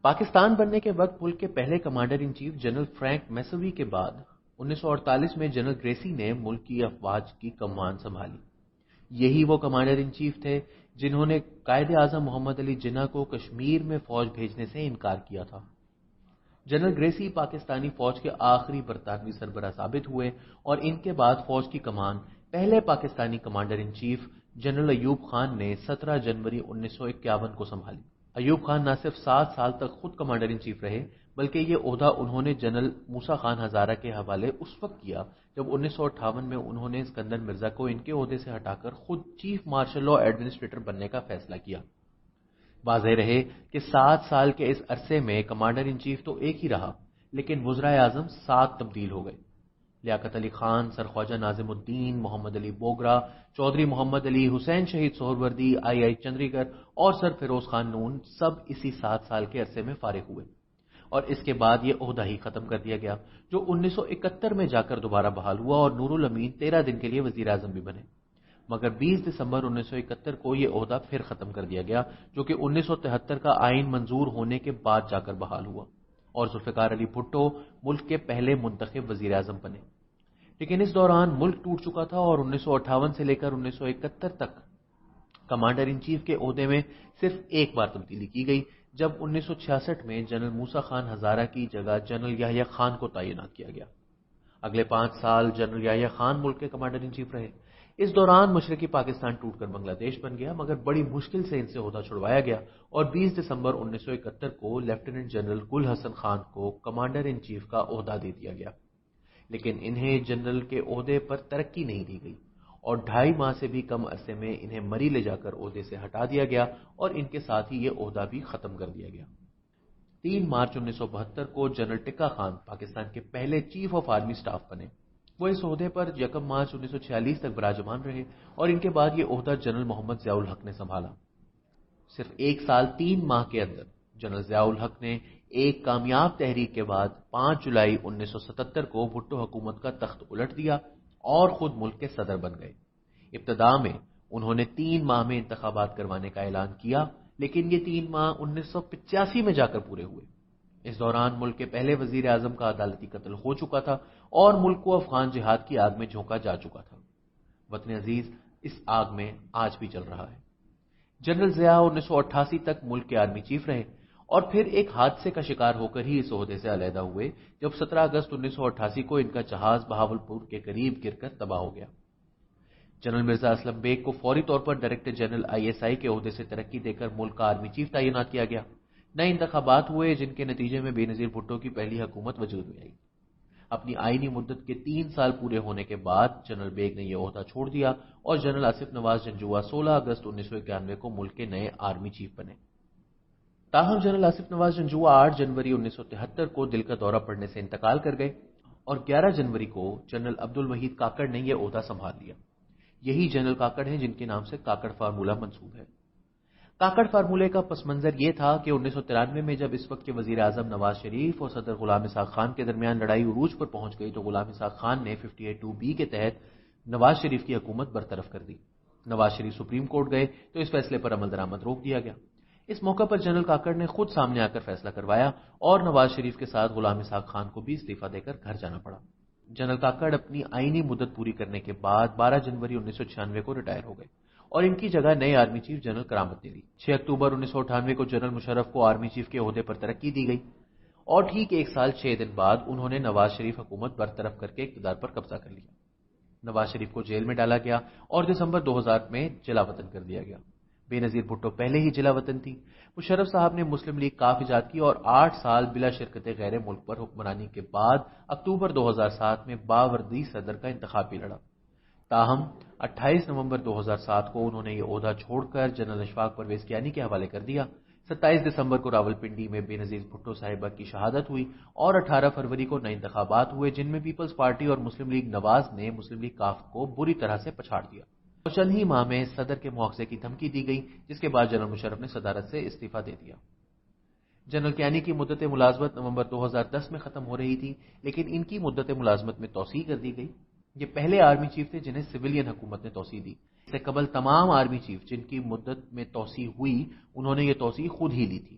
پاکستان بننے کے وقت ملک کے پہلے commander in chief general Frank Messervy کے بعد 1948 میں جنرل گریسی نے ملک کی افواج کی کمان سنبھالی۔ یہی وہ کمانڈر ان چیف تھے جنہوں نے قائد اعظم محمد علی جناح کو کشمیر میں فوج بھیجنے سے انکار کیا تھا۔ جنرل گریسی پاکستانی فوج کے آخری برطانوی سربراہ ثابت ہوئے اور ان کے بعد فوج کی کمان پہلے Pakistani commander in chief general Ayub Khan نے 17 جنوری 1951 کو سنبھالی۔ ایوب خان نہ صرف 7 سال تک خود کمانڈر ان چیف رہے بلکہ یہ عہدہ انہوں نے جنرل موسیٰ خان ہزارہ کے حوالے اس وقت کیا جب 1958 میں انہوں نے اسکندر مرزا کو ان کے عہدے سے ہٹا کر خود چیف مارشل لاء ایڈمنسٹریٹر بننے کا فیصلہ کیا۔ واضح رہے کہ 7 سال کے اس عرصے میں کمانڈر ان چیف تو ایک ہی رہا لیکن وزرائے اعظم 7 تبدیل ہو گئے۔ لیاقت علی خان، سر خواجہ ناظم الدین، محمد علی بوگرا، چودھری محمد علی، حسین شہید سہروردی، آئی چندری گر اور سر فیروز خان نون سب اسی 7 سال کے عرصے میں فارغ ہوئے اور اس کے بعد یہ عہدہ ہی ختم کر دیا گیا جو 1971 میں جا کر دوبارہ بحال ہوا اور نور الامین 13 دن کے لیے وزیر اعظم بھی بنے، مگر 20 دسمبر 1971 کو یہ عہدہ پھر ختم کر دیا گیا جو کہ 1973 کا آئین منظور ہونے کے بعد جا کر بحال ہوا اور ذوالفقار علی بھٹو ملک کے پہلے منتخب وزیر اعظم بنے۔ لیکن اس دوران ملک ٹوٹ چکا تھا اور 1958 سے لے کر 1971 تک کمانڈر ان چیف کے عہدے میں صرف ایک بار تبدیلی کی گئی جب 1966 میں جنرل موسیٰ خان ہزارہ کی جگہ جنرل یحییٰ خان کو تعینات کیا گیا۔ اگلے 5 سال جنرل یحییٰ خان ملک کے کمانڈر ان چیف رہے۔ اس دوران مشرقی پاکستان ٹوٹ کر بنگلہ دیش بن گیا مگر بڑی مشکل سے ان سے عہدہ چھڑوایا گیا اور 20 دسمبر 1971 کو لیفٹیننٹ جنرل گل حسن خان کو کمانڈر ان چیف کا عہدہ دے دیا گیا، لیکن انہیں جنرل کے عہدے پر ترقی نہیں دی گئی اور 2.5 ماہ سے بھی کم عرصے میں انہیں مری لے جا کر عہدے سے ہٹا دیا گیا اور ان کے ساتھ ہی یہ عہدہ بھی ختم کر دیا گیا۔ 3 مارچ 1972 کو جنرل ٹکا خان پاکستان کے پہلے چیف آف آرمی سٹاف بنے۔ وہ اس عہدے پر 1 مارچ 1946 تک براجمان رہے اور ان کے بعد یہ عہدہ جنرل محمد ضیاء الحق نے سنبھالا۔ صرف 1 سال 3 ماہ کے اندر جنرل ضیاء الحق نے ایک کامیاب تحریک کے بعد 5 جولائی 1977 کو بھٹو حکومت کا تخت الٹ دیا اور خود ملک کے صدر بن گئے۔ ابتدا میں انہوں نے 3 ماہ میں انتخابات کروانے کا اعلان کیا لیکن یہ 3 ماہ 1985 میں جا کر پورے ہوئے۔ اس دوران ملک کے پہلے وزیر اعظم کا عدالتی قتل ہو چکا تھا اور ملک کو افغان جہاد کی آگ میں جھونکا جا چکا تھا۔ وطن عزیز اس آگ میں آج بھی چل رہا ہے۔ جنرل ضیاء 1988 تک ملک کے آرمی چیف رہے اور پھر ایک حادثے کا شکار ہو کر ہی اس عہدے سے علیحدہ ہوئے جب 17 اگست 1988 کو ان کا جہاز بہاولپور کے قریب گر کر تباہ ہو گیا۔ جنرل مرزا اسلم بیگ کو فوری طور پر ڈائریکٹر جنرل ISI کے عہدے سے ترقی دے کر ملک کا آرمی چیف تعینات کیا گیا۔ نئے انتخابات ہوئے جن کے نتیجے میں بے نظیر بھٹو کی پہلی حکومت وجود میں آئی۔ اپنی آئینی مدت کے 3 سال پورے ہونے کے بعد جنرل بیگ نے یہ عہدہ چھوڑ دیا اور جنرل آصف نواز جنجوعہ 16 اگست 1991 کو ملک کے نئے آرمی چیف بنے۔ تاہم جنرل آصف نواز جنجوعہ 8 جنوری 1973 کو دل کا دورہ پڑنے سے انتقال کر گئے اور 11 جنوری کو جنرل عبد الوحید کاکڑ نے یہ عہدہ سنبھال لیا۔ یہی جنرل کاکڑ ہیں جن کے نام سے کاکڑ فارمولہ منسوب ہے۔ کاکڑ فارمولے کا پس منظر یہ تھا کہ 1993 میں جب اس وقت کے وزیر اعظم نواز شریف اور صدر غلام اسحاق خان کے درمیان لڑائی عروج پر پہنچ گئی تو غلام اسحاق خان نے 58(2)B کے تحت نواز شریف کی حکومت برطرف کر دی۔ نواز شریف سپریم کورٹ گئے تو اس فیصلے پر عمل درآمد روک دیا گیا۔ اس موقع پر جنرل کاکڑ نے خود سامنے آ کر فیصلہ کروایا اور نواز شریف کے ساتھ غلام اسحاق خان کو بھی استعفیٰ دے کر گھر جانا پڑا۔ جنرل کاکڑ اپنی آئینی مدت پوری کرنے کے بعد 12 جنوری 1996 کو ریٹائر ہو گئے اور ان کی جگہ نئے آرمی چیف جنرل کرامت نے لی۔ 6 اکتوبر 1998 کو جنرل مشرف کو آرمی چیف کے عہدے پر ترقی دی گئی اور ٹھیک 1 سال 6 دن بعد انہوں نے نواز شریف حکومت برطرف کر کے اقتدار پر قبضہ کر لیا۔ نواز شریف کو جیل میں ڈالا گیا اور دسمبر 2000 میں جلا وطن کر دیا گیا۔ بے نظیر بھٹو پہلے ہی جلا وطن تھی۔ مشرف صاحب نے مسلم لیگ کاف ایجاد کی اور 8 سال بلا شرکت غیر ملک پر حکمرانی کے بعد اکتوبر 2007 میں باوردی صدر کا انتخاب بھی لڑا۔ تاہم 28 نومبر 2007 کو انہوں نے یہ عہدہ چھوڑ کر جنرل اشفاق پرویز کیانی کے حوالے کر دیا۔ 27 دسمبر کو راولپنڈی میں بے نظیر بھٹو صاحبہ کی شہادت ہوئی اور 18 فروری کو نئے انتخابات ہوئے جن میں پیپلز پارٹی اور مسلم لیگ نواز نے مسلم لیگ کاف کو بری طرح سے پچھاڑ دیا اور چند ہی ماہ میں صدر کے مواخذے کی دھمکی دی گئی جس کے بعد جنرل مشرف نے صدارت سے استعفیٰ دے دیا۔ جنرل کیانی کی مدت ملازمت نومبر 2010 میں ختم ہو رہی تھی لیکن ان کی مدت ملازمت میں توسیع کر دی گئی۔ یہ پہلے آرمی چیف تھے جنہیں سویلین حکومت نے توسیع دی۔ اس سے قبل تمام آرمی چیف جن کی مدت میں توسیع ہوئی انہوں نے یہ توسیع خود ہی لی تھی۔